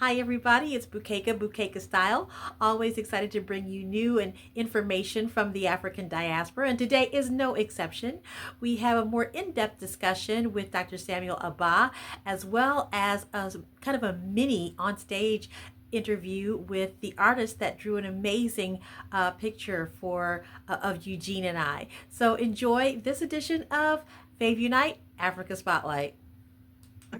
Hi, everybody. It's Bukeka Style. Always excited to bring you new and information from the African diaspora. And today is no exception. We have a more in depth discussion with Dr. Samuel Abah, as well as a kind of a mini on stage interview with the artist that drew an amazing picture for of Eugene and I. So enjoy this edition of Fave Unite Africa Spotlight.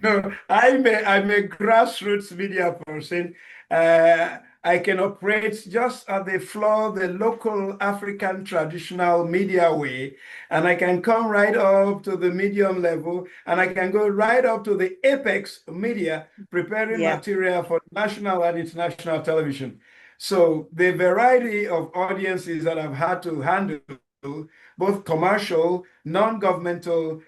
No, I'm a grassroots media person. I can operate just at the floor, the local African traditional media way, and I can come right up to the medium level, and I can go right up to the apex media, preparing Yeah. material for national and international television. So the variety of audiences that I've had to handle, both commercial, non-governmental,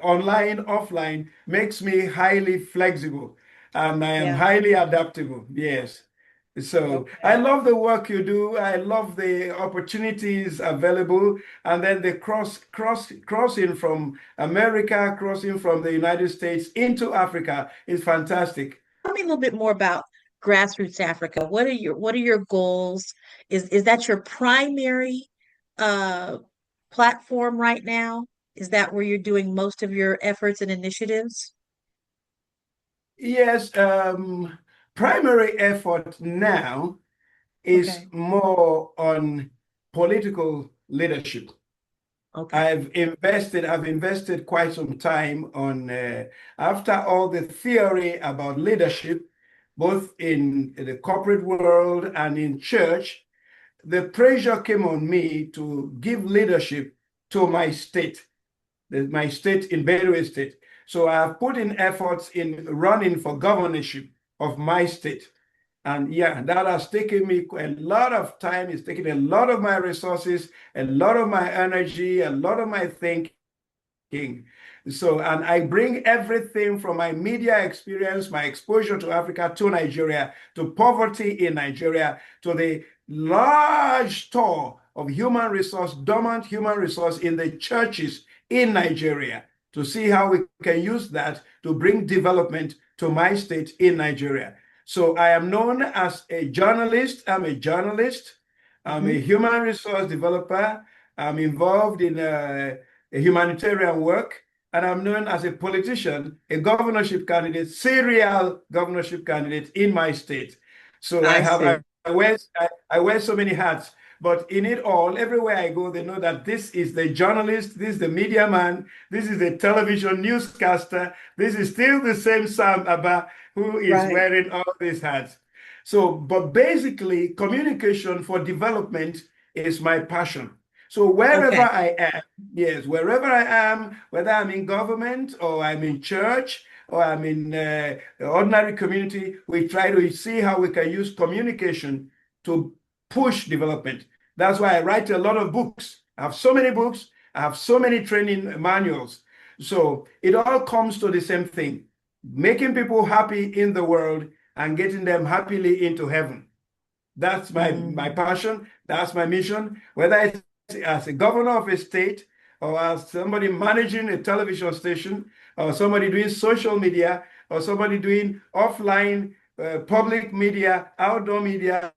online, offline, makes me highly flexible and I am Yeah. highly adaptable. Yes. So I Okay. love the work you do. I love the opportunities available, and then the crossing from America, crossing from the United States into Africa is fantastic. Tell me a little bit more about Grassroots Africa. What are your goals? Is that your primary uh platform right now? Is that where you're doing most of your efforts and initiatives? Yes, primary effort now is Okay. more on political leadership. Okay. I've invested quite some time on, after all the theory about leadership, both in the corporate world and in church, the pressure came on me to give leadership to my state in Benue State. So I have put in efforts in running for governorship of my state. And yeah, that has taken me a lot of time. It's taken a lot of my resources, a lot of my energy, a lot of my thinking. So, and I bring everything from my media experience, my exposure to Africa, to Nigeria, to poverty in Nigeria, to the large store of human resource, dormant human resource in the churches in Nigeria, to see how we can use that to bring development to my state in Nigeria. So I am known as a journalist. I'm a journalist. I'm a Hmm. human resource developer. I'm involved in a humanitarian work, and I'm known as a politician, a governorship candidate, serial governorship candidate in my state. So I see. I wear so many hats. But in it all, everywhere I go, they know that this is the journalist, this is the media man, this is the television newscaster, this is still the same Sam Abah who is Right. wearing all these hats. So, but basically, communication for development is my passion. So wherever Okay. I am, yes, wherever I am, whether I'm in government or I'm in church or I'm in ordinary community, we try to see how we can use communication to push development. That's why I write a lot of books. I have so many books. I have so many training manuals. So it all comes to the same thing, making people happy in the world and getting them happily into heaven. That's my Hmm. passion. That's my mission. Whether it's as a governor of a state or as somebody managing a television station or somebody doing social media or somebody doing offline public media, outdoor media,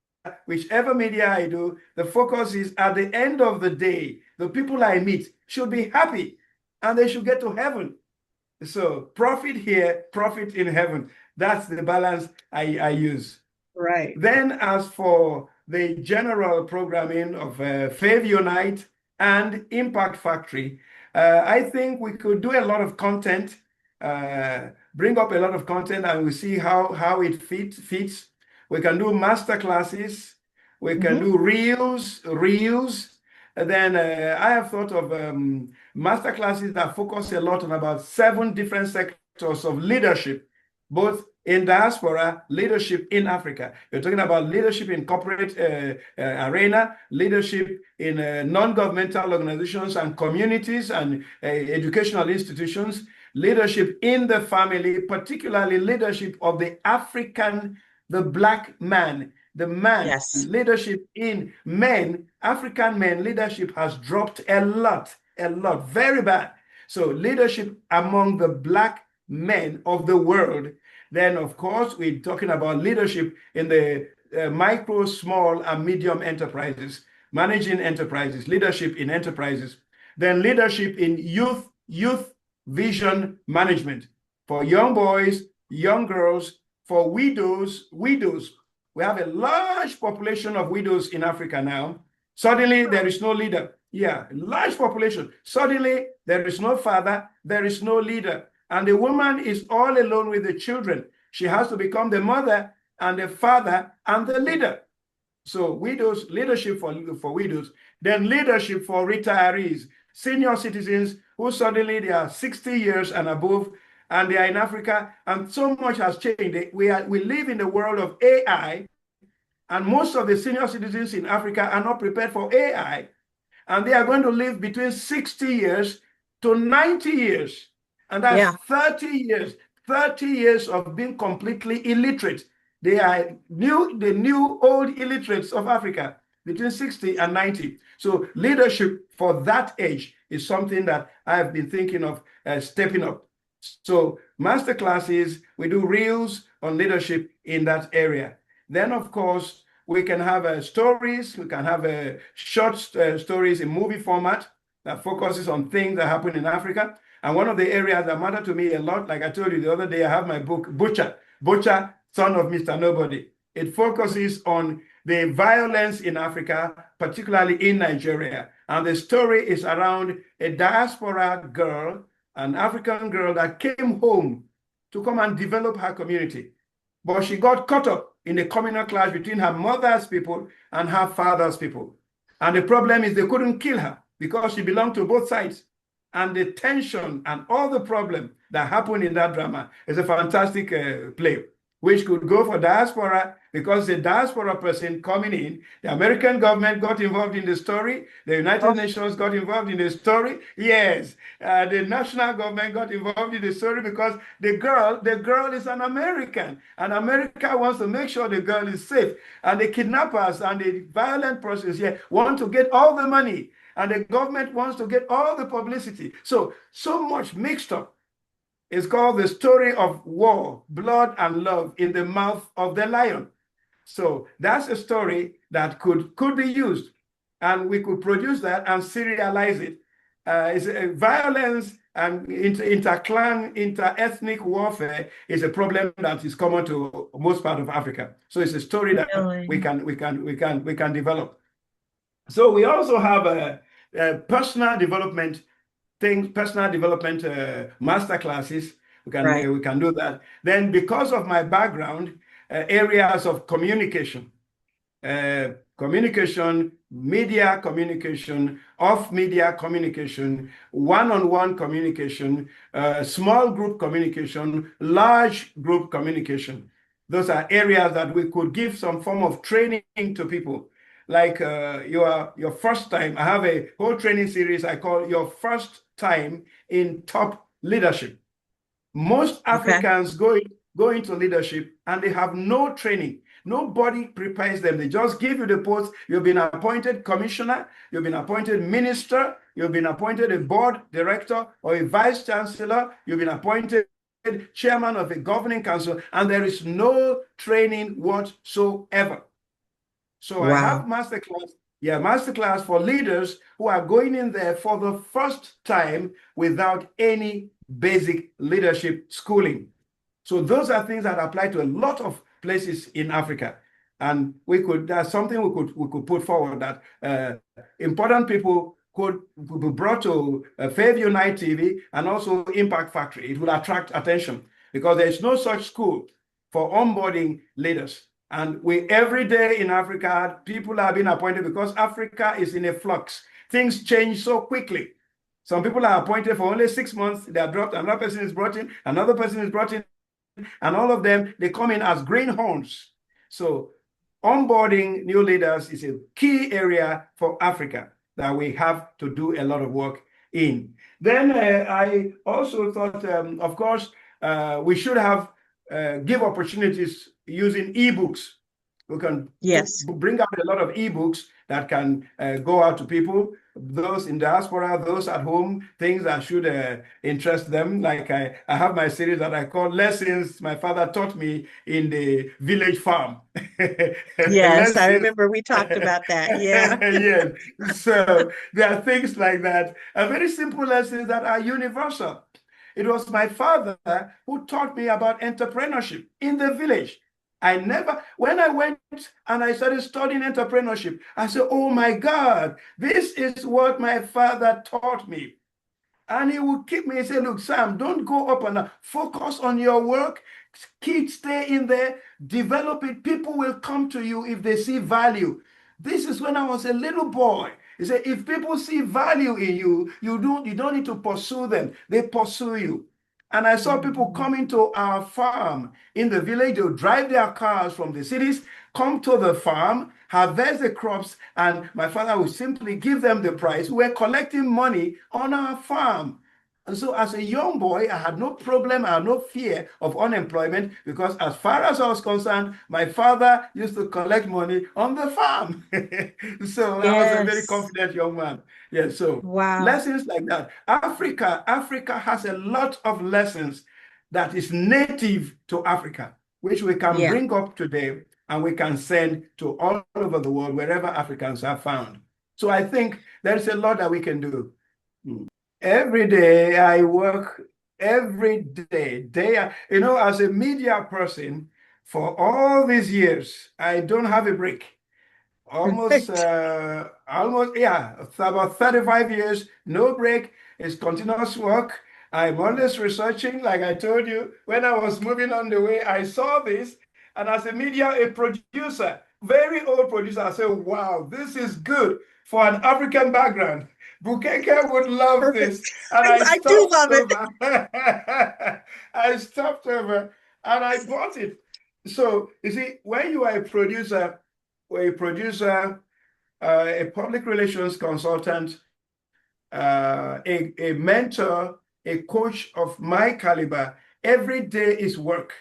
whichever media I do, the focus is at the end of the day, the people I meet should be happy and they should get to heaven. So profit here, profit in heaven. That's the balance I use. Right. Then, as for the general programming of Fave Unite and Impact Factory, I think we could do a lot of content, bring up a lot of content, and we see how it fits. We can do master classes, we can Hmm. do reels. And then I have thought of master classes that focus a lot on about 7 different sectors of leadership, both in diaspora, leadership in Africa. You're talking about leadership in corporate arena, leadership in non-governmental organizations and communities and educational institutions, leadership in the family, particularly leadership of the African, the black man, the man, Yes. leadership in men, African men, leadership has dropped a lot, very bad. So leadership among the black men of the world, Then, of course, we're talking about leadership in the micro, small, and medium enterprises, managing enterprises, leadership in enterprises. Then leadership in youth vision management for young boys, young girls, for widows. We have a large population of widows in Africa now. Suddenly, there is no leader. Yeah, large population. Suddenly, there is no father, there is no leader. And the woman is all alone with the children. She has to become the mother and the father and the leader. So widows, leadership for widows, then leadership for retirees, senior citizens who suddenly they are 60 years and above, and they are in Africa, and so much has changed. We live in the world of AI, and most of the senior citizens in Africa are not prepared for AI, and they are going to live between 60 years to 90 years. And that's 30 years of being completely illiterate. They are the new old illiterates of Africa between 60 and 90. So leadership for that age is something that I have been thinking of stepping up. So master classes, we do reels on leadership in that area. Then, of course, we can have stories. We can have short stories in movie format that focuses on things that happen in Africa. And one of the areas that matter to me a lot, like I told you the other day, I have my book, Butcher, Son of Mr. Nobody. It focuses on the violence in Africa, particularly in Nigeria. And the story is around a diaspora girl, an African girl that came home to come and develop her community. But she got caught up in the communal clash between her mother's people and her father's people. And the problem is they couldn't kill her because she belonged to both sides. And the tension and all the problem that happened in that drama is a fantastic play, which could go for diaspora because the diaspora person coming in, the American government got involved in the story, the United Nations got involved in the story. Yes, the national government got involved in the story because the girl is an American, and America wants to make sure the girl is safe. And the kidnappers and the violent persons here want to get all the money, and the government wants to get all the publicity. So much mixed up. It's called The Story of War, Blood and Love in the Mouth of the Lion. So that's a story that could be used, and we could produce that and serialize it. It's violence and inter-clan, inter-ethnic warfare is a problem that is common to most part of Africa. So it's a story that we can develop. So we also have a personal development master classes. We can do that. Then, because of my background, areas of communication, media communication, off-media communication, one-on-one communication, small group communication, large group communication. Those are areas that we could give some form of training to people. Like your first time, I have a whole training series I call Your First Time in Top Leadership. Most Africans go into leadership and they have no training. Nobody prepares them. They just give you the post. You've been appointed commissioner, you've been appointed minister, you've been appointed a board director or a vice chancellor, you've been appointed chairman of a governing council, and there is no training whatsoever. So I have masterclass for leaders who are going in there for the first time without any basic leadership schooling. So those are things that apply to a lot of places in Africa, and that's something we could put forward, that important people could be brought to Fairview Night TV and also Impact Factory. It will attract attention because there is no such school for onboarding leaders. And every day in Africa, people are being appointed because Africa is in a flux. Things change so quickly. Some people are appointed for only 6 months, they are dropped, another person is brought in, another person is brought in, and all of them, they come in as greenhorns. So onboarding new leaders is a key area for Africa that we have to do a lot of work in. Then I also thought, of course, we should have give opportunities using ebooks. We can bring out a lot of ebooks that can go out to people, those in diaspora, those at home, things that should interest them. Like I have my series that I call Lessons My Father Taught Me in the Village Farm. Yes, I Lessons. remember we talked about that. Yeah. Yes. So there are things like that, very simple lessons that are universal. It was my father who taught me about entrepreneurship in the village. When I went and I started studying entrepreneurship, I said, oh my God, this is what my father taught me. And he would keep me and say, look, Sam, don't go up and focus on your work. Keep, stay in there, develop it. People will come to you if they see value. This is when I was a little boy. He said, if people see value in you, you don't need to pursue them. They pursue you. And I saw people coming to our farm in the village. They would drive their cars from the cities, come to the farm, harvest the crops, and my father would simply give them the price. We're collecting money on our farm. And so as a young boy, I had no problem, I had no fear of unemployment, because as far as I was concerned, my father used to collect money on the farm. So I was a very Yes. confident young man. Yeah, so Wow. lessons like that. Africa has a lot of lessons that is native to Africa, which we can Yeah. bring up today and we can send to all over the world, wherever Africans are found. So I think there's a lot that we can do. Every day I work, every day, as a media person for all these years, I don't have a break. Yeah, it's about 35 years, no break. It's continuous work. I'm always researching. Like I told you, when I was moving on the way, I saw this. And as a producer, very old producer, I said, wow, this is good for an African background. Bukeke would love Perfect. this. And I I do stopped love it. over. I stopped over and I bought it. So you see, when you are a producer, a public relations consultant, a mentor, a coach of my caliber, every day is work.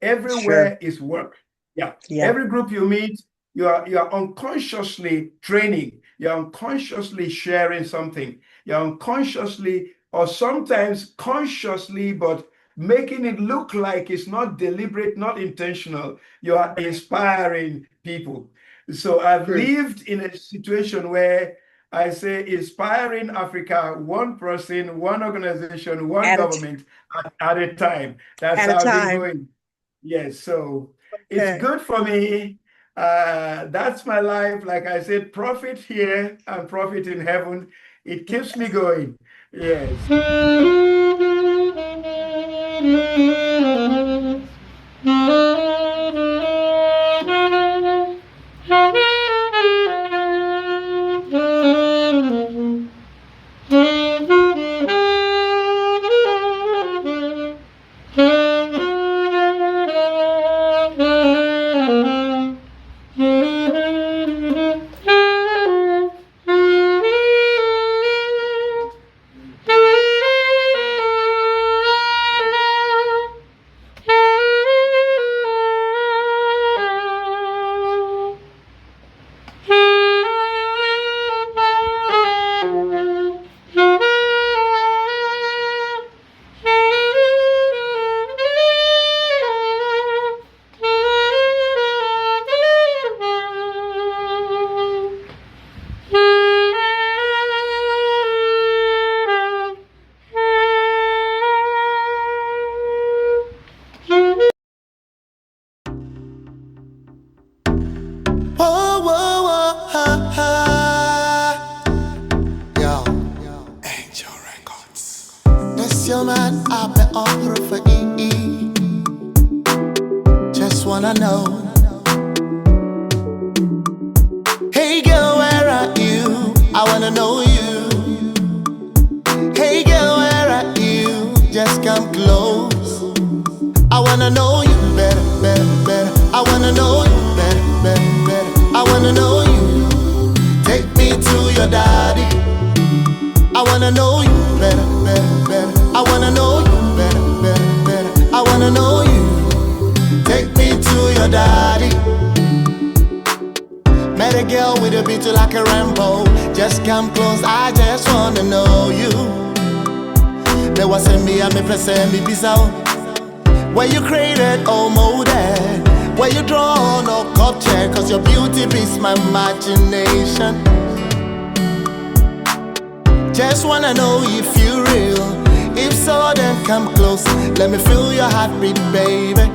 Sure. Everywhere is work. Yeah. Yeah. Every group you meet, you are unconsciously training. You're unconsciously sharing something. You're unconsciously, or sometimes consciously, but making it look like it's not deliberate, not intentional. You are Right. inspiring people. So I've True. lived in a situation where I say inspiring Africa, one person, one organization, one At a government at a time. That's at a how I've been time. going. Yes, so it's Okay. good for me. That's my life. Like I said, profit here and profit in heaven. It keeps me going. Yes. Whoa, whoa, whoa, ha, ha. Yo, Angel Records. That's your man, Abah, offer for EE. Just wanna know. Hey girl, where are you? I wanna know you. Hey girl, where are you? Just come close. I wanna know you better, better, better. I wanna know you better, better, better. I wanna know you. Take me to your daddy. I wanna know you better, better, better. I wanna know you better, better, better. I wanna know you. Take me to your daddy. Met pretty girl with a beauty like a rainbow. Just come close, I just wanna know you. There was a me and me press and me peace out. Where you created, oh molded. Where you draw no cup chair, cause your beauty beats my imagination. Just wanna know if you real. If so, then come close. Let me feel your heartbeat, baby.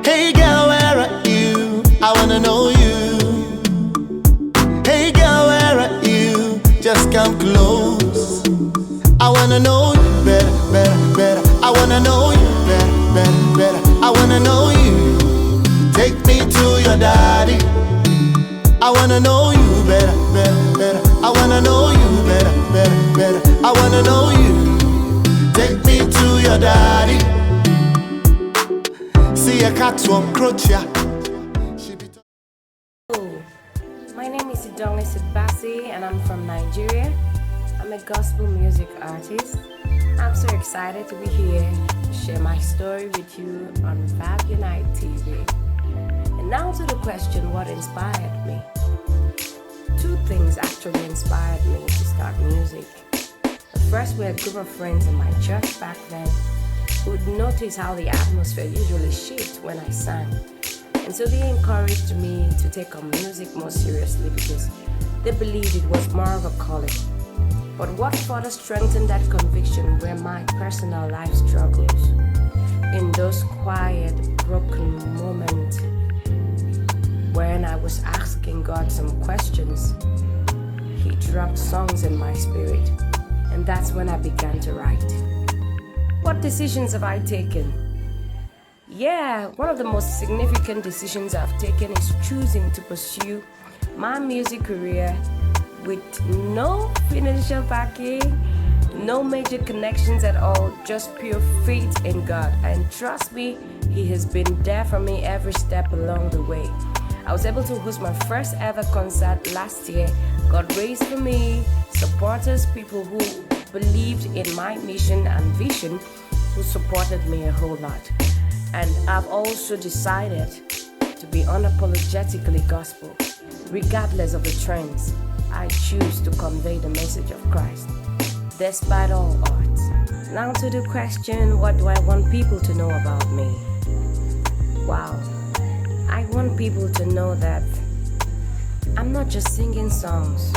Hey girl, where are you? I wanna know you. Hey girl, where are you? Just come close. I wanna know you better, better, better. I wanna know you better, better, better. I wanna know you. Take me to your daddy. I wanna know you better, better, better. I wanna know you better, better, better. I wanna know you. Take me to your daddy. See a cat to approach ya. My name is Abah and I'm from Nigeria. I'm a gospel music artist. I'm so excited to be here to share my story with you on Fab Unite TV. And now to the question, what inspired me? Two things actually inspired me to start music. The first were a group of friends in my church back then who would notice how the atmosphere usually shifted when I sang. And so they encouraged me to take on music more seriously because they believed it was more of a calling. But what further strengthened that conviction were my personal life struggles. In those quiet, broken moments when I was asking God some questions, He dropped songs in my spirit, and that's when I began to write. What decisions have I taken? Yeah, one of the most significant decisions I've taken is choosing to pursue my music career with no financial backing, no major connections at all, just pure faith in God. And trust me, He has been there for me every step along the way. I was able to host my first ever concert last year. God raised for me supporters, people who believed in my mission and vision, who supported me a whole lot. And I've also decided to be unapologetically gospel. Regardless of the trends, I choose to convey the message of Christ, despite all odds. Now to the question, what do I want people to know about me? Wow. I want people to know that I'm not just singing songs.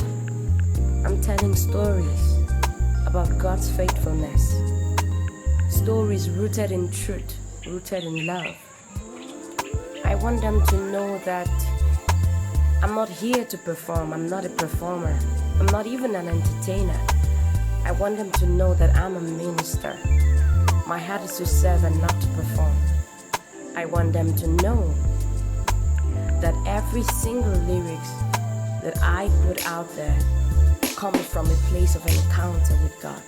I'm telling stories about God's faithfulness. Stories rooted in truth, rooted in love. I want them to know that I'm not here to perform. I'm not a performer. I'm not even an entertainer. I want them to know that I'm a minister. My heart is to serve and not to perform. I want them to know that every single lyrics that I put out there comes from a place of encounter with God,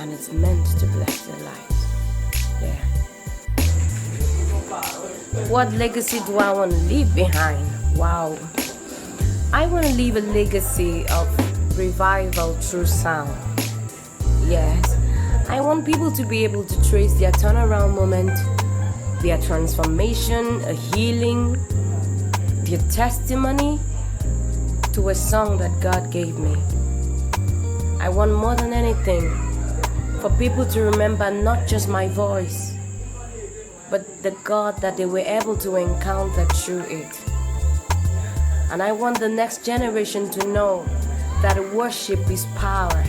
and it's meant to bless their lives. Yeah. What legacy do I want to leave behind? Wow. I want to leave a legacy of revival through sound. Yes. I want people to be able to trace their turnaround moment, their transformation, a healing, their testimony to a song that God gave me. I want more than anything for people to remember not just my voice, but the God that they were able to encounter through it. And I want the next generation to know that worship is power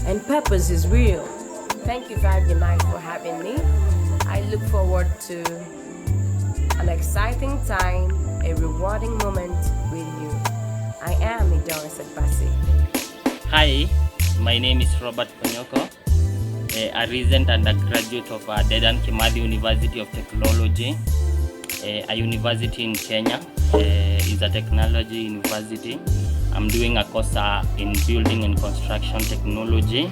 and purpose is real. Thank you, Fab Unite, for having me. I look forward to an exciting time, a rewarding moment with you. I am Abah. Hi, my name is Robert Ponyoko, a recent undergraduate of Dedan Kimathi University of Technology, a university in Kenya. It's a technology university. I'm doing a course in building and construction technology.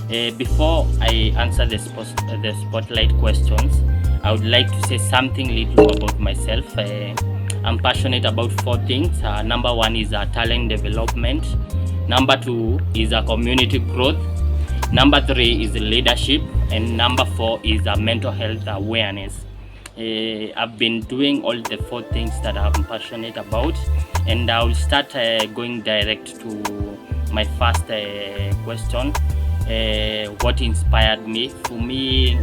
Before I answer the spotlight questions, I would like to say something little about myself. I'm passionate about 4 things. Number 1 is talent development. Number 2 is community growth. Number 3 is leadership. And number 4 is mental health awareness. I've been doing all the 4 things that I'm passionate about, and I'll start going direct to my first question. What inspired me? For me,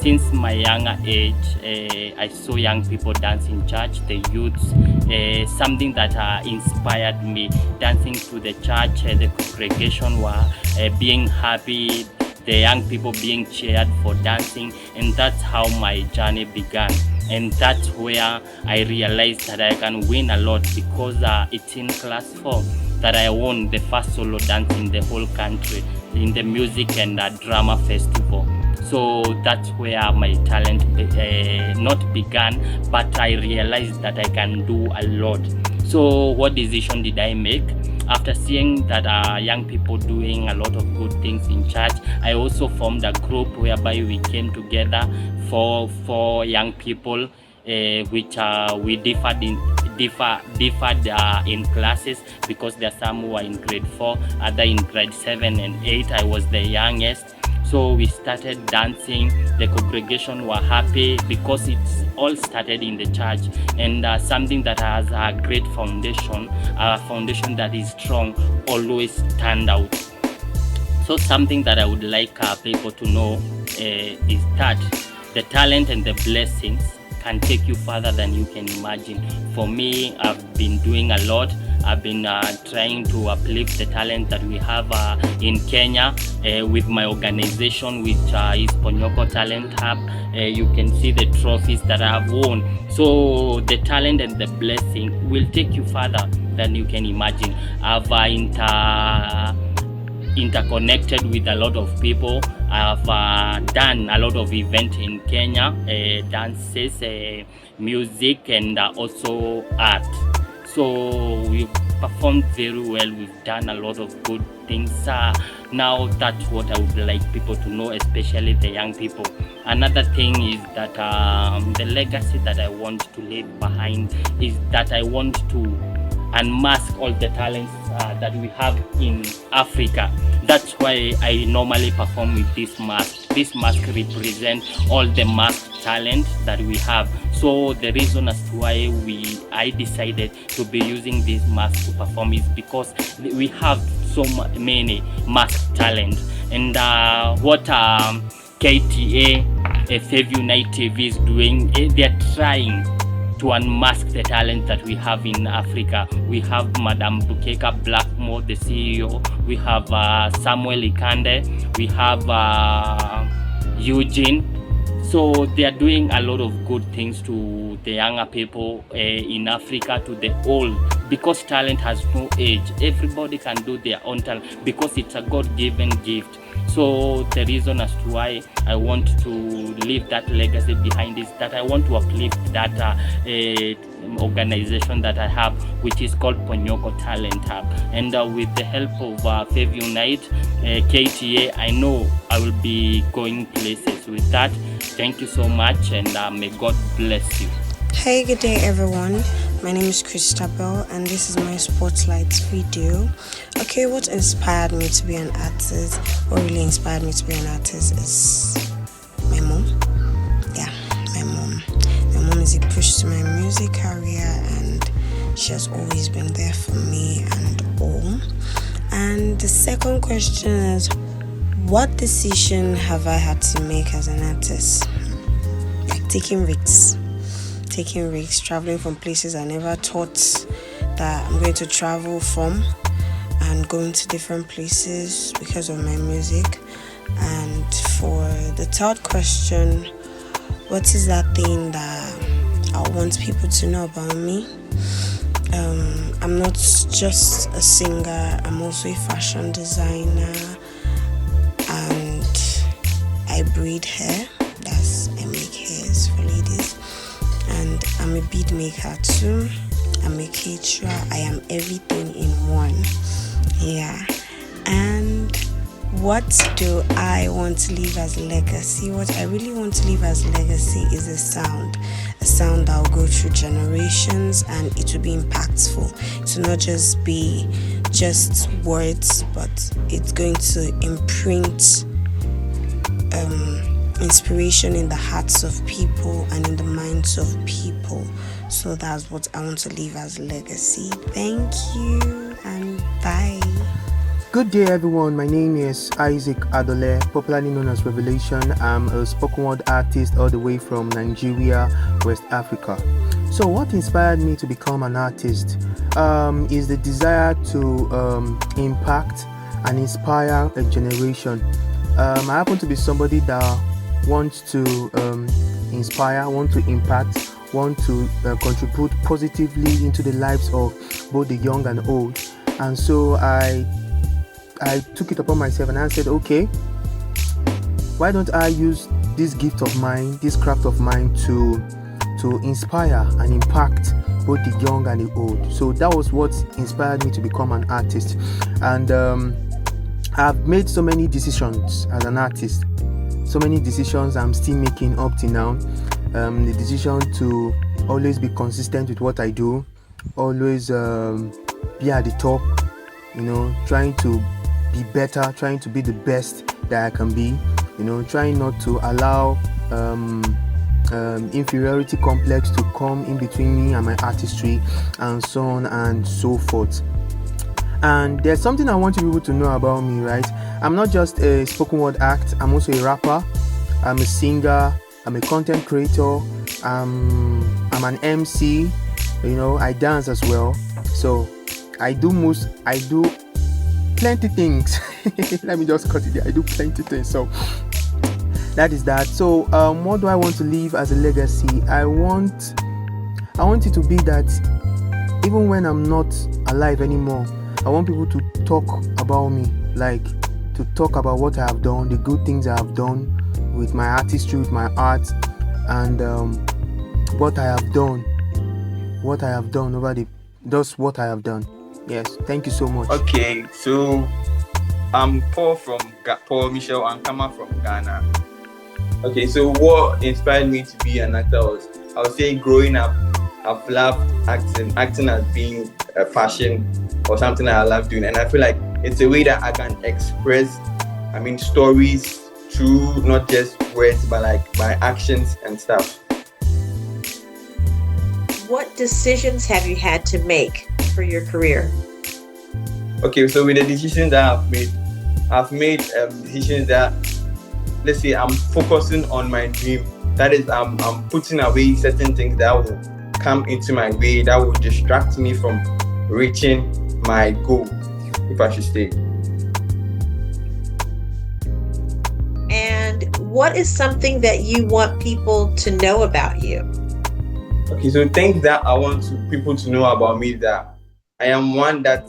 since my younger age, I saw young people dance in church, the youths, something that inspired me. Dancing to the church, the congregation were being happy, the young people being cheered for dancing, and that's how my journey began. And that's where I realized that I can win a lot, because it's in class 4 that I won the first solo dance in the whole country in the music and drama festival. So that's where my talent not began, but I realized that I can do a lot. So what decision did I make? After seeing that young people doing a lot of good things in church, I also formed a group whereby we came together for young people, which we differed in classes, because there are some who are in grade 4, other in grade 7 and 8. I was the youngest. So we started dancing. The congregation were happy because it's all started in the church, and something that has a great foundation, a foundation that is strong, always stand out. So something that I would like people to know is that the talent and the blessings can take you further than you can imagine. For me, I've been doing a lot. I've been trying to uplift the talent that we have in Kenya with my organization, which is Ponyoko Talent Hub. You can see the trophies that I have won. So the talent and the blessing will take you further than you can imagine. I've interconnected with a lot of people. I've done a lot of events in Kenya, dances, music, and also art. So we've performed very well. We've done a lot of good things. Now that's what I would like people to know, especially the young people. Another thing is that the legacy that I want to leave behind is that I want to unmask all the talents that we have in Africa. That's why I normally perform with this mask. This mask represents all the masked talent that we have. So the reason as to why I decided to be using this mask to perform is because we have so many masked talent. And what KTA, Fav Unite TV is doing, they're trying to unmask the talent that we have in Africa. We have Madam Bukeka Blackmore, the CEO. We have Samuel Ikande. We have Eugene. So they are doing a lot of good things to the younger people in Africa, to the old, because talent has no age. Everybody can do their own talent because it's a God-given gift. So the reason as to why I want to leave that legacy behind is that I want to uplift that organization that I have, which is called Ponyoko Talent Hub. And with the help of Fav Unite, KTA, I know I will be going places with that. Thank you so much, and may God bless you. Hey, good day everyone. My name is Christabel, and this is my Spotlight video. Okay, what inspired me to be an artist, what really inspired me to be an artist is my mom. Yeah, my mom. My mom is a push to my music career, and she has always been there for me and all. And the second question is, what decision have I had to make as an artist? Like taking risks, traveling from places I never thought that I'm going to travel from, and going to different places because of my music. And for the third question, what is that thing that I want people to know about me? I'm not just a singer, I'm also a fashion designer, and I braid hair. I make hairs for ladies, and I'm a bead maker too. I'm a caterer. I am everything in one. Yeah. And what do I want to leave as legacy? What I really want to leave as legacy is a sound that will go through generations, and it will be impactful. It will not just be just words, but it's going to imprint inspiration in the hearts of people and in the minds of people. So that's what I want to leave as legacy. Thank you and bye. Good day, everyone. My name is Isaac Adole, popularly known as Revelation. I'm a spoken word artist all the way from Nigeria, West Africa. So what inspired me to become an artist is the desire to impact and inspire a generation. I happen to be somebody that wants to inspire, want to impact, want to contribute positively into the lives of both the young and old. And so I took it upon myself and I said, okay, why don't I use this gift of mine, this craft of mine to inspire and impact both the young and the old. So that was what inspired me to become an artist. And I've made so many decisions as an artist, so many decisions I'm still making up to now. The decision to always be consistent with what I do, always be at the top, trying to be better, trying to be the best that I can be, trying not to allow inferiority complex to come in between me and my artistry, and so on and so forth. And there's something I want you people to know about me, right? I'm not just a spoken word act, I'm also a rapper, I'm a singer, I'm a content creator, I'm an MC, I dance as well. So I do plenty things. Let me just cut it there. I do plenty things. So that is that. So what do I want to leave as a legacy? I want it to be that even when I'm not alive anymore, I want people to talk about me, like to talk about what I have done, the good things I have done with my artistry, with my art, and what I have done just what I have done. Yes, thank you so much. Okay, so I'm Paul Michel Ankama from Ghana. Okay, so what inspired me to be an actor was, I would say growing up, I've loved acting. Acting has been a passion or something that I love doing, and I feel like it's a way that I can express, stories through not just words, but like my actions and stuff. What decisions have you had to make for your career? Okay, so with the decisions that I've made decisions that, let's say, I'm focusing on my dream. That is, I'm putting away certain things that will come into my way, that will distract me from reaching my goal, if I should say. And what is something that you want people to know about you? Okay, so things that I want people to know about me, that I am one that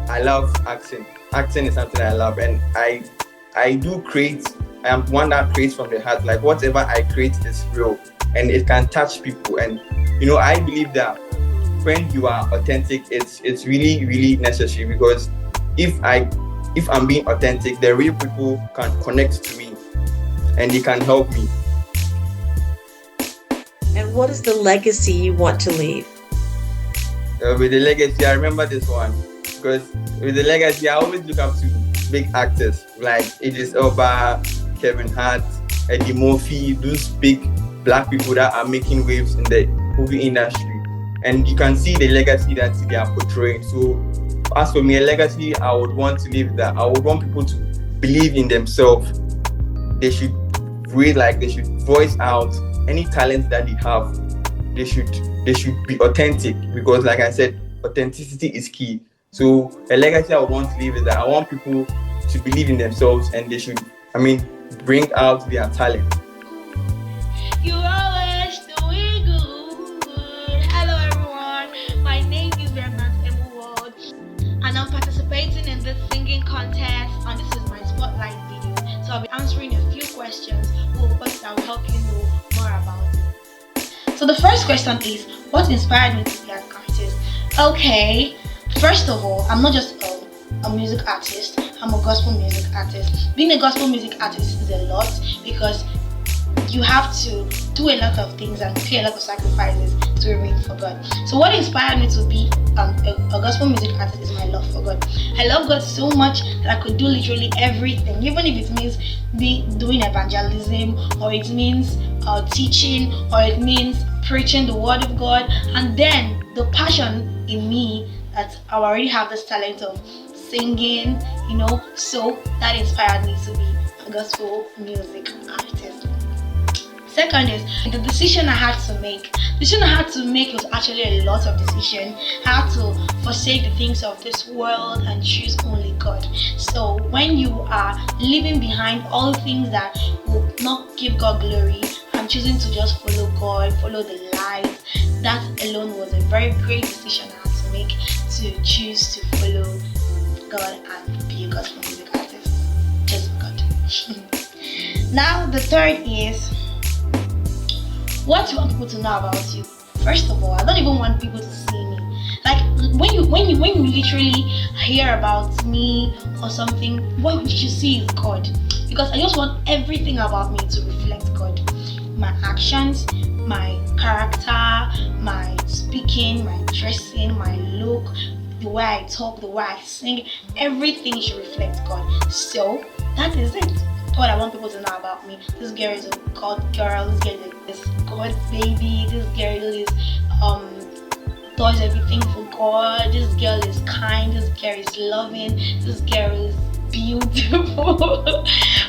I love acting. Acting is something I love, and I do create. I am one that creates from the heart. Like whatever I create is real, and it can touch people. And I believe that when you are authentic, it's really, really necessary, because if I'm being authentic, the real people can connect to me, and they can help me. And what is the legacy you want to leave? With the legacy, I remember this one, because with the legacy, I always look up to big actors like Abah, Kevin Hart, Eddie Murphy, those big black people that are making waves in the movie industry. And you can see the legacy that they are portraying. So as for me, a legacy I would want to leave, that I would want people to believe in themselves. They should they should voice out any talent that they have. They should be authentic, because like I said, authenticity is key. So a legacy I would want to leave is that I want people to believe in themselves, and they should, bring out their talent. You're always doing good. Hello everyone, my name is Bernard Emuward, and I'm participating in this singing contest, and this is my spotlight video. So I'll be answering a few questions that will help you know more about it. So the first question is, what inspired me to be an artist? Okay, first of all, I'm not just a music artist, I'm a gospel music artist. Being a gospel music artist is a lot, because you have to do a lot of things and pay a lot of sacrifices to remain for God. So what inspired me to be a gospel music artist is my love for God. I love God so much that I could do literally everything, even if it means doing evangelism, or it means teaching, or it means preaching the word of God. And then the passion in me that I already have this talent of singing, so that inspired me to be a gospel music artist. Second is the decision I had to make. The decision I had to make was actually a lot of decision. I had to forsake the things of this world and choose only God. So when you are leaving behind all the things that will not give God glory and choosing to just follow God, follow the light, that alone was a very great decision I had to make, to choose to follow God and be a gospel music artist. Just God. Now the third is, what do you want people to know about you? First of all, I don't even want people to see me. Like when you literally hear about me or something, what you should see is God. Because I just want everything about me to reflect God. My actions, my character, my speaking, my dressing, my look, the way I talk, the way I sing, everything should reflect God. So that is it. What I want people to know about me. This girl is a God girl. This girl is God's baby. This girl is does everything for God. This girl is kind. This girl is loving. This girl is beautiful,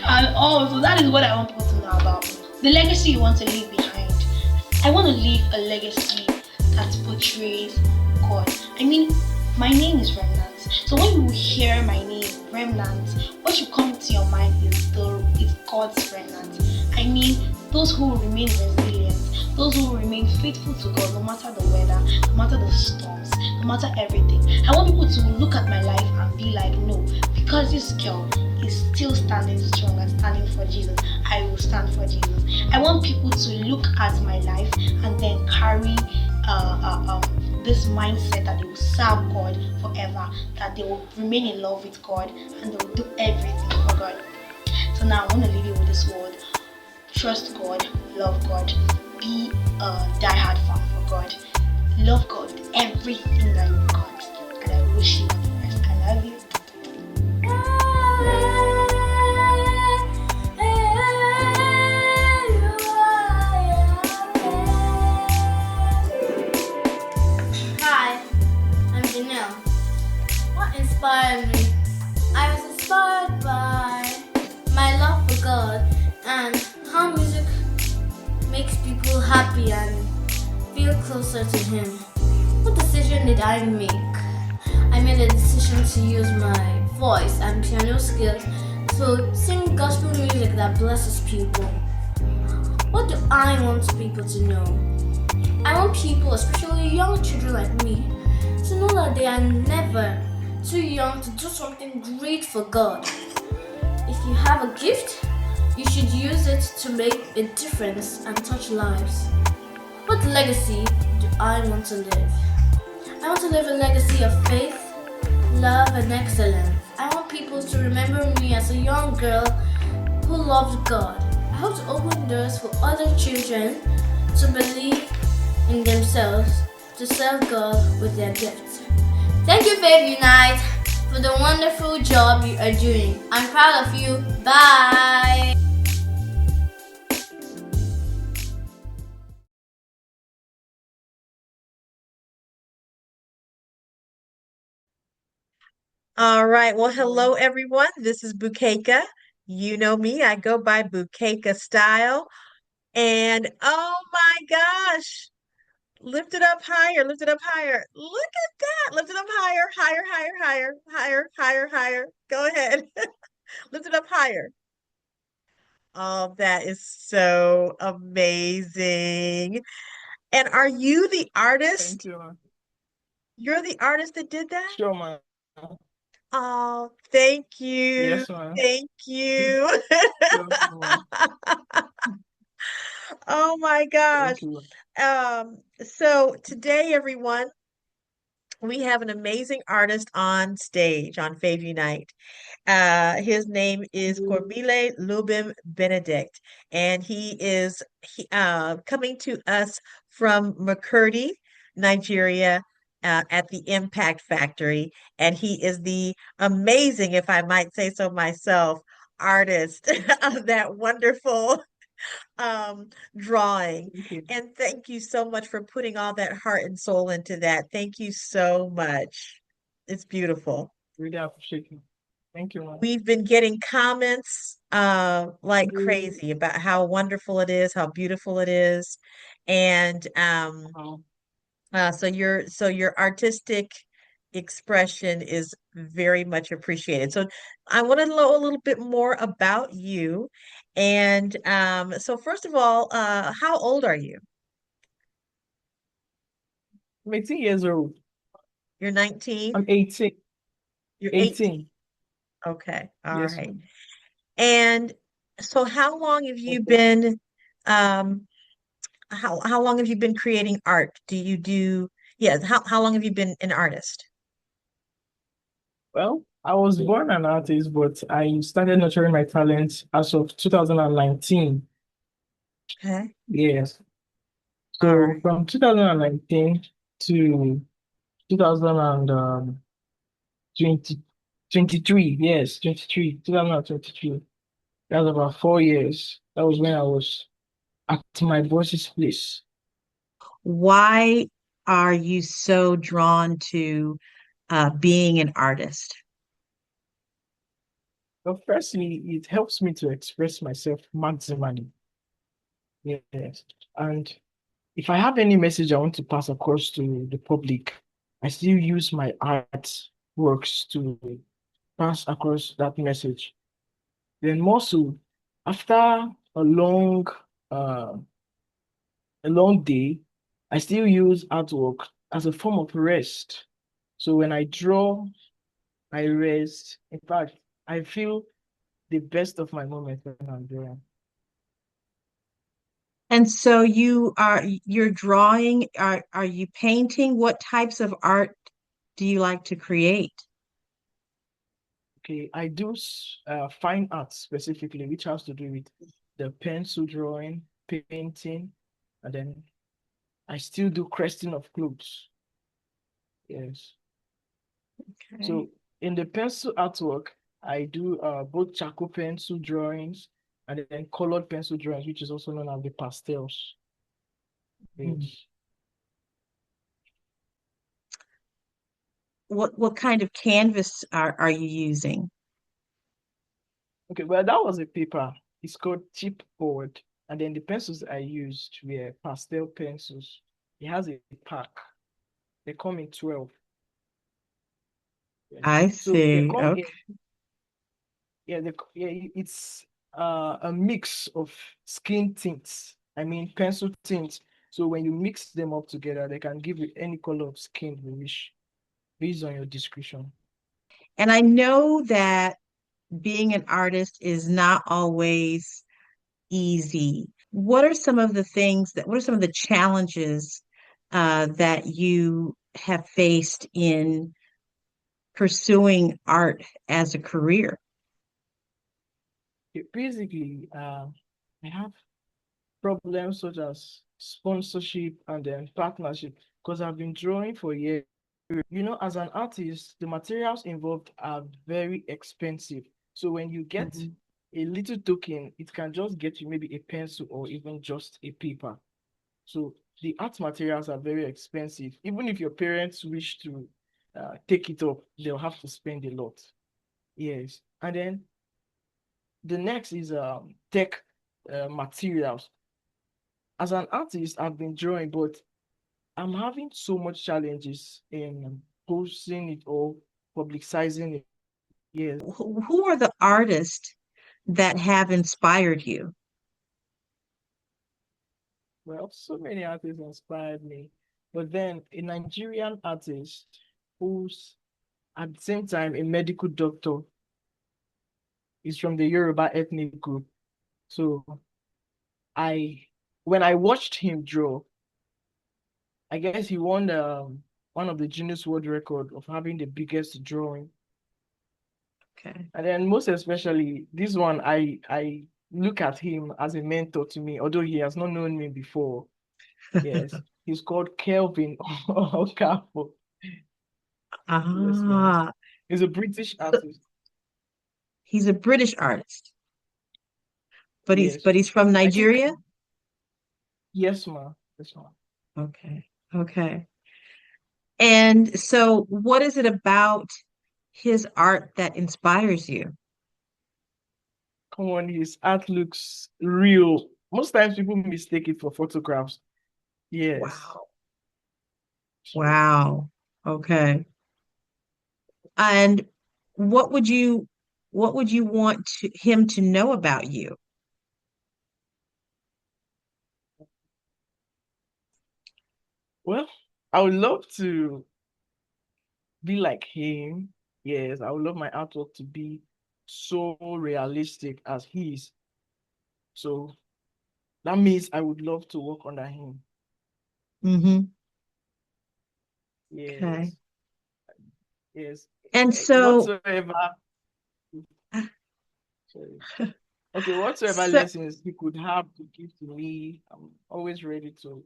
and all. So that is what I want people to know about me. The legacy you want to leave behind. I want to leave a legacy that portrays God. I mean, my name is Remnant. So when you hear my name, Remnant, what should come to your mind is God's remnant. I mean, those who remain resilient, those who remain faithful to God no matter the weather, no matter the storms, no matter everything. I want people to look at my life and be like, no, because this girl is still standing strong and standing for Jesus, I will stand for Jesus. I want people to look at my life and then carry this mindset that they will serve God forever, that they will remain in love with God, and they will do everything for God. So now I want to leave you with this word. Trust God, love God, be a diehard fan for God. Love God with everything that you've got. And I wish you the best. I love you. Hi, I'm Janelle. What inspired me? I was inspired by my love for God and how music makes people happy and feel closer to Him. What decision did I make? I made a decision to use my voice and piano skills to sing gospel music that blesses people. What do I want people to know? I want people, especially young children like me, to know that they are never too young to do something great for God. If you have a gift, you should use it to make a difference and touch lives. What legacy do I want to live? I want to live a legacy of faith, love, and excellence. I want people to remember me as a young girl who loved God. I hope to open doors for other children to believe in themselves, to serve God with their gifts. Thank you, Faith Unite, for the wonderful job you are doing. I'm proud of you. Bye. All right. Well, hello, everyone. This is Bukeka. You know me. I go by Bukeka Style. And oh my gosh, lift it up higher, lift it up higher. Look at that. Lift it up higher, higher, higher, higher, higher, higher, higher. Go ahead. Lift it up higher. Oh, that is so amazing. And are you the artist? Thank you. You're the artist that did that? Sure, man. Oh, thank you. Yes, ma'am. Thank you. Sure, ma'am. Oh my gosh. Thank you. So today, everyone, we have an amazing artist on stage on Fave Unite. His name is Kormeli Lubem Benedict, and he is coming to us from Makurdi, Nigeria, at the Impact Factory, and he is the amazing, if I might say so myself, artist of that wonderful drawing. And thank you so much for putting all that heart and soul into that. Thank you so much. It's beautiful. Really appreciate you. Thank you, man. We've been getting comments like crazy about how wonderful it is, how beautiful it is. And so your artistic expression is very much appreciated. So I want to know a little bit more about you. And so first of all, how old are you? I'm 18 years old. You're 19? I'm 18. You're 18. Okay. All Yes, right. ma'am. And so how long have you been um how long have you been creating art? How long have you been an artist? Well, I was born an artist, but I started nurturing my talents as of 2019. Okay. Yes. All So right. from 2019 to 2020, 23, yes, 23, 2023. That was about 4 years. That was when I was at my boss's place. Why are you so drawn to being an artist? But firstly, it helps me to express myself maximally. Yes. And if I have any message I want to pass across to the public, I still use my art works to pass across that message. Then more so, after uh, a long day, I still use artwork as a form of rest. So when I draw, I rest. In fact, I feel the best of my moment when I'm drawing. And so you're drawing, are you painting? What types of art do you like to create? Okay, I do fine art specifically, which has to do with the pencil drawing, painting, and then I still do cresting of clothes. Yes. Okay. So in the pencil artwork, I do both charcoal pencil drawings and then colored pencil drawings, which is also known as the pastels. Yes. What kind of canvas are you using? Okay, well, that was a paper. It's called chipboard. And then the pencils I used were pastel pencils. It has a pack. They come in 12. Yes. I So they see. come Okay. in, it's a mix of skin tints. I mean pencil tints. So when you mix them up together, they can give you any color of skin you wish, based on your description. And I know that being an artist is not always easy. What are some of the challenges that you have faced in pursuing art as a career? Basically, I have problems such as sponsorship and then partnership because I've been drawing for years. You know, as an artist, the materials involved are very expensive. So when you get a little token, it can just get you maybe a pencil or even just a paper. So the art materials are very expensive. Even if your parents wish to take it up, they'll have to spend a lot. Yes. And then the next is tech materials. As an artist, I've been drawing, but I'm having so much challenges in posting it or publicizing it. Yes. Who are the artists that have inspired you? Well, so many artists inspired me. But then a Nigerian artist who's at the same time a medical doctor is from the Yoruba ethnic group. So I when I watched him draw, I guess he won one of the Guinness World Record of having the biggest drawing. Okay. And then most especially this one, I look at him as a mentor to me, although he has not known me before. Yes, he's called Kelvin Okafor. Yes, ma'am. Ah, He's a British so artist. he's a British artist, but Yes, he's from I think Nigeria? yes, ma'am. Yes, ma'am. Okay. Okay. And so what is it about his art that inspires you? Come on, his art looks real. Most times people mistake it for photographs. Yes. Wow. So, Wow. Okay. And what would you want him to know about you? well, I would love to be like him. Yes, I would love my artwork to be so realistic as his. So that means I would love to work under him. Mm-hmm. Okay. Yes, yes. And so, Whatsoever, sorry. Okay, whatsoever so lessons he could have to give to me, I'm always ready to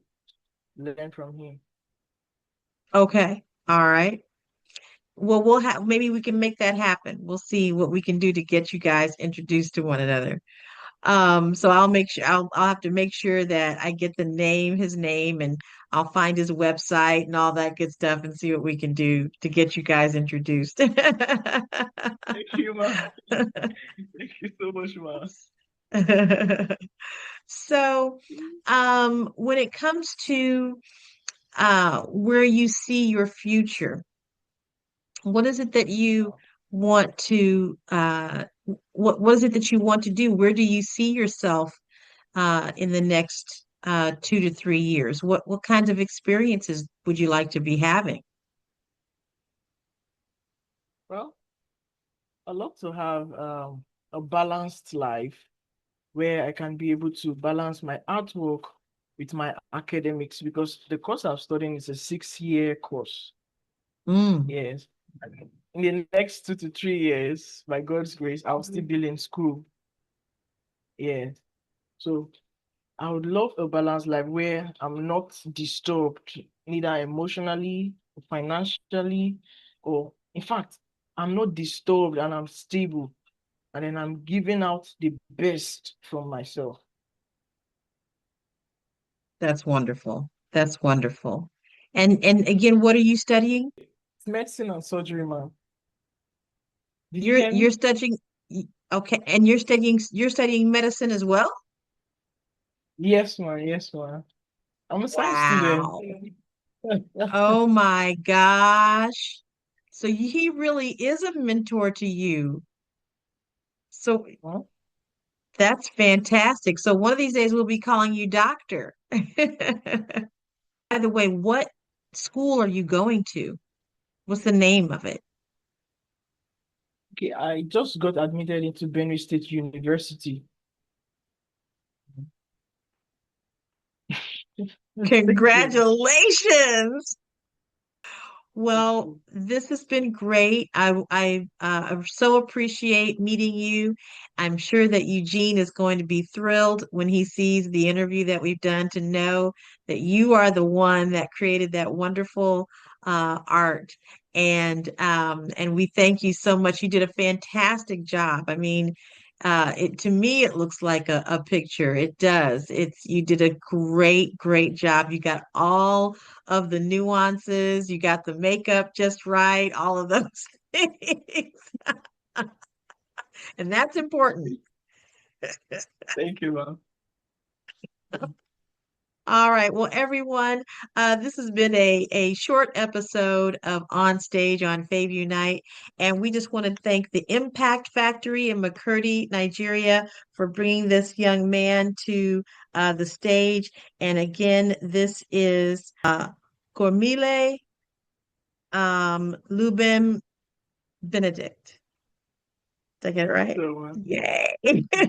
learn from him. okay. All right. Well, we'll have maybe we can make that happen. We'll see what we can do to get you guys introduced to one another. So I'll make sure I'll have to make sure that I get his name, and I'll find his website and all that good stuff and see what we can do to get you guys introduced. Thank you, ma. Thank you so much, ma. So, when it comes to where you see your future, what is it that you want to what is it that you want to do? Where do you see yourself in the next 2 to 3 years? What kinds of experiences would you like to be having? Well, I love to have a balanced life where I can be able to balance my artwork with my academics because the course I'm studying is a 6-year course. Mm, Yes. In the next 2 to 3 years, by God's grace, I'll still be in school. Yes. So I would love a balanced life where I'm not disturbed, neither emotionally, financially, or in fact, I'm not disturbed and I'm stable. And then I'm giving out the best from myself. that's wonderful. That's wonderful. And again, what are you studying? It's medicine and surgery, man. Did you hear You're me? studying okay, and you're studying medicine as well? Yes, man. Yes, man. I'm a science student. Wow. Oh my gosh. So he really is a mentor to you. So Huh? that's fantastic. So one of these days we'll be calling you doctor. By the way, what school are you going to? What's the name of it? Okay, I just got admitted into Benue State University. Thank you. Congratulations. Thank Well, you. this has been great. I so appreciate meeting you. I'm sure that Eugene is going to be thrilled when he sees the interview that we've done to know that you are the one that created that wonderful art. And we thank you so much. You did a fantastic job. I mean, it to me it looks like a picture. It does. It's you did a great job. You got all of the nuances. You got the makeup just right, all of those things. And that's important. Thank you, man. All right. Well, everyone, this has been a short episode of On Stage on Fave Unite. And we just want to thank the Impact Factory in Makurdi, Nigeria, for bringing this young man to the stage. And again, this is Kormeli Lubem Benedict. Did I get it right? So, Yay. thank you.